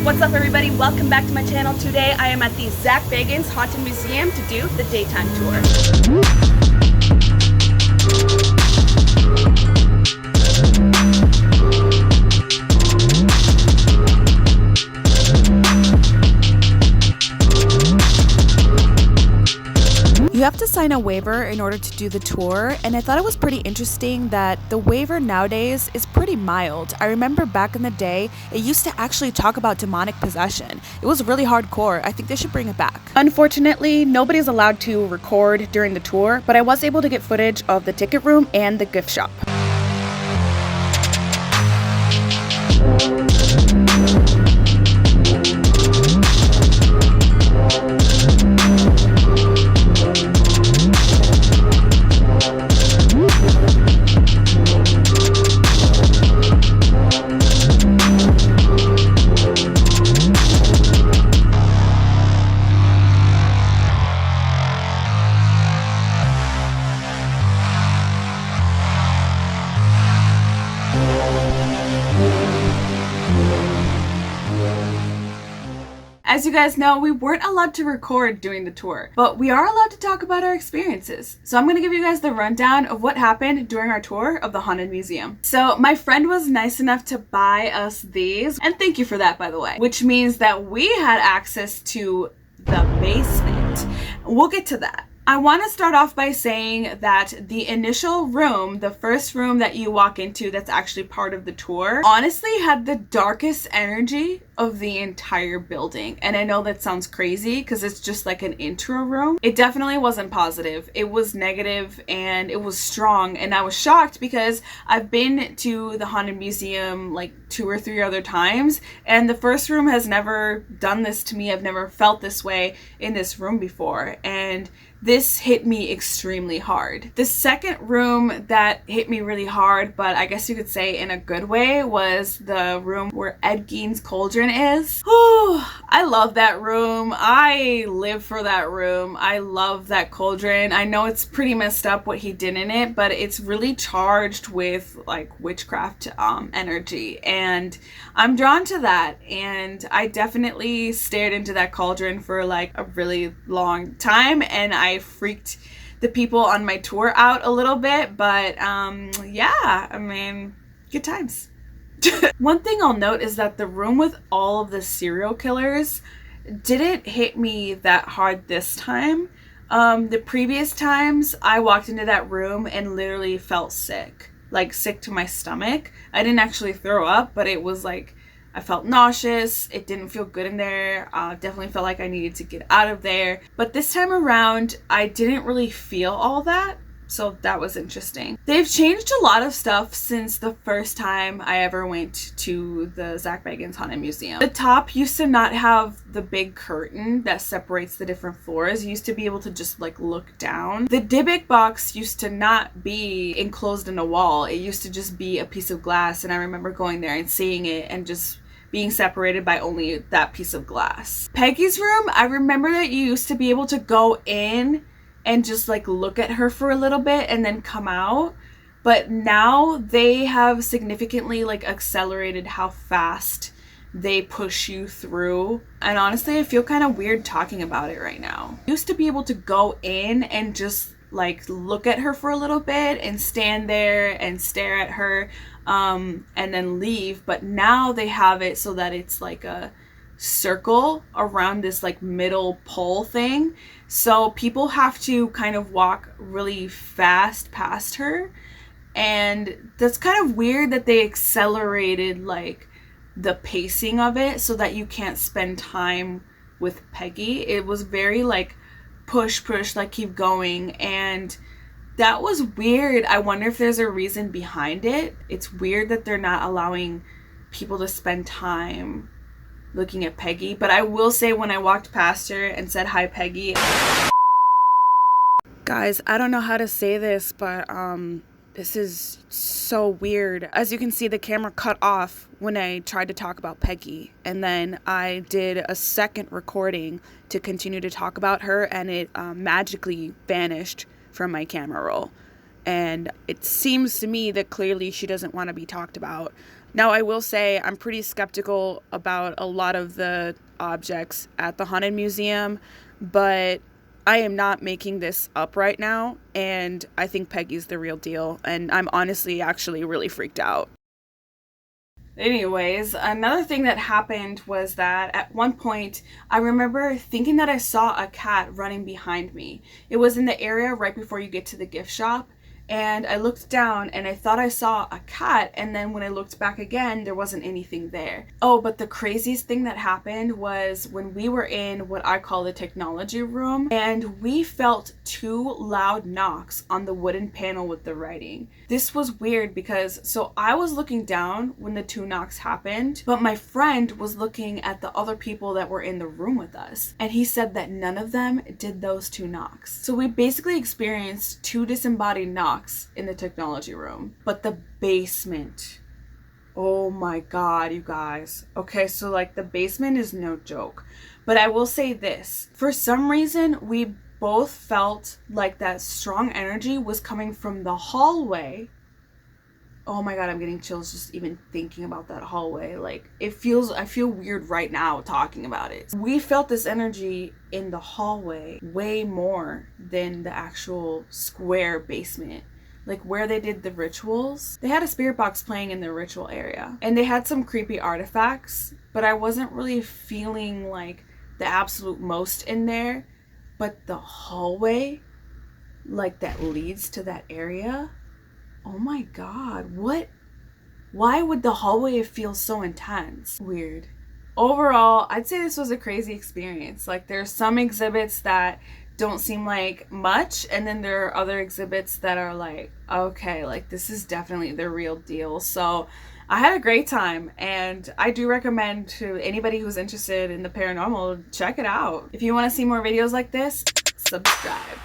What's up everybody, welcome back to my channel. Today I am at the Zak Bagans Haunted Museum to do the daytime tour. You have to sign a waiver in order to do the tour, and I thought it was pretty interesting that the waiver nowadays is pretty mild. I remember back in the day, it used to actually talk about demonic possession. It was really hardcore. I think they should bring it back. Unfortunately, nobody's allowed to record during the tour, but I was able to get footage of the ticket room and the gift shop. As you guys know, we weren't allowed to record during the tour, but we are allowed to talk about our experiences. So I'm going to give you guys the rundown of what happened during our tour of the Haunted Museum. So my friend was nice enough to buy us these, and thank you for that, by the way, which means that we had access to the basement. We'll get to that. I want to start off by saying that the initial room, the first room that you walk into that's actually part of the tour, honestly had the darkest energy of the entire building. And I know that sounds crazy because it's just like an intro room. It definitely wasn't positive. It was negative and it was strong. And I was shocked because I've been to the Haunted Museum like 2 or 3 other times, and the first room has never done this to me. I've never felt this way in this room before. And this hit me extremely hard. The second room that hit me really hard, but I guess you could say in a good way, was the room where Ed Gein's cauldron is. Oh, I love that room. I live for that room. I love that cauldron. I know it's pretty messed up what he did in it, but it's really charged with like witchcraft energy, and I'm drawn to that. And I definitely stared into that cauldron for like a really long time, and I freaked the people on my tour out a little bit, but yeah, I mean, good times. One thing I'll note is that the room with all of the serial killers didn't hit me that hard this time. The previous times I walked into that room and literally felt sick, like sick to my stomach. I didn't actually throw up, but it was like I felt nauseous. It didn't feel good in there. Definitely felt like I needed to get out of there. But this time around, I didn't really feel all that. So that was interesting. They've changed a lot of stuff since the first time I ever went to the Zak Bagans Haunted Museum. The top used to not have the big curtain that separates the different floors. You used to be able to just like look down. The Dybbuk box used to not be enclosed in a wall. It used to just be a piece of glass. And I remember going there and seeing it and just being separated by only that piece of glass. Peggy's room, I remember that you used to be able to go in and just like look at her for a little bit and then come out. But now they have significantly like accelerated how fast they push you through. And honestly, I feel kind of weird talking about it right now. Used to be able to go in and just like look at her for a little bit and stand there and stare at her and then leave. But now they have it so that it's like a circle around this like middle pole thing, so people have to kind of walk really fast past her. And that's kind of weird that they accelerated like the pacing of it so that you can't spend time with Peggy. It was very like push, like keep going, and that was weird. I wonder if there's a reason behind it. It's weird that they're not allowing people to spend time looking at Peggy. But I will say, when I walked past her and said hi Peggy, guys, I don't know how to say this, but this is so weird. As you can see, the camera cut off when I tried to talk about Peggy, and then I did a second recording to continue to talk about her, and it magically vanished from my camera roll. And it seems to me that clearly she doesn't want to be talked about. Now, I will say I'm pretty skeptical about a lot of the objects at the Haunted Museum, but I am not making this up right now, and I think Peggy's the real deal, and I'm honestly actually really freaked out. Anyways, another thing that happened was that at one point I remember thinking that I saw a cat running behind me. It was in the area right before you get to the gift shop, and I looked down and I thought I saw a cat, and then when I looked back again, there wasn't anything there. Oh, but the craziest thing that happened was when we were in what I call the technology room, and we felt two loud knocks on the wooden panel with the writing. This was weird because, so I was looking down when the two knocks happened, but my friend was looking at the other people that were in the room with us, and he said that none of them did those two knocks. So we basically experienced two disembodied knocks in the technology room. But the basement, oh my god, you guys. Okay, so like the basement is no joke. But I will say this, for some reason we both felt like that strong energy was coming from the hallway. Oh my god, I'm getting chills just even thinking about that hallway. Like, I feel weird right now talking about it. We felt this energy in the hallway way more than the actual square basement. Like where they did the rituals. They had a spirit box playing in the ritual area, and they had some creepy artifacts, but I wasn't really feeling like the absolute most in there. But the hallway, like that leads to that area, oh my god, what? Why would the hallway feel so intense? Weird. Overall, I'd say this was a crazy experience. Like, there's some exhibits that don't seem like much, and then there are other exhibits that are like, okay, like this is definitely the real deal. So I had a great time, and I do recommend to anybody who's interested in the paranormal, check it out. If you want to see more videos like this, subscribe.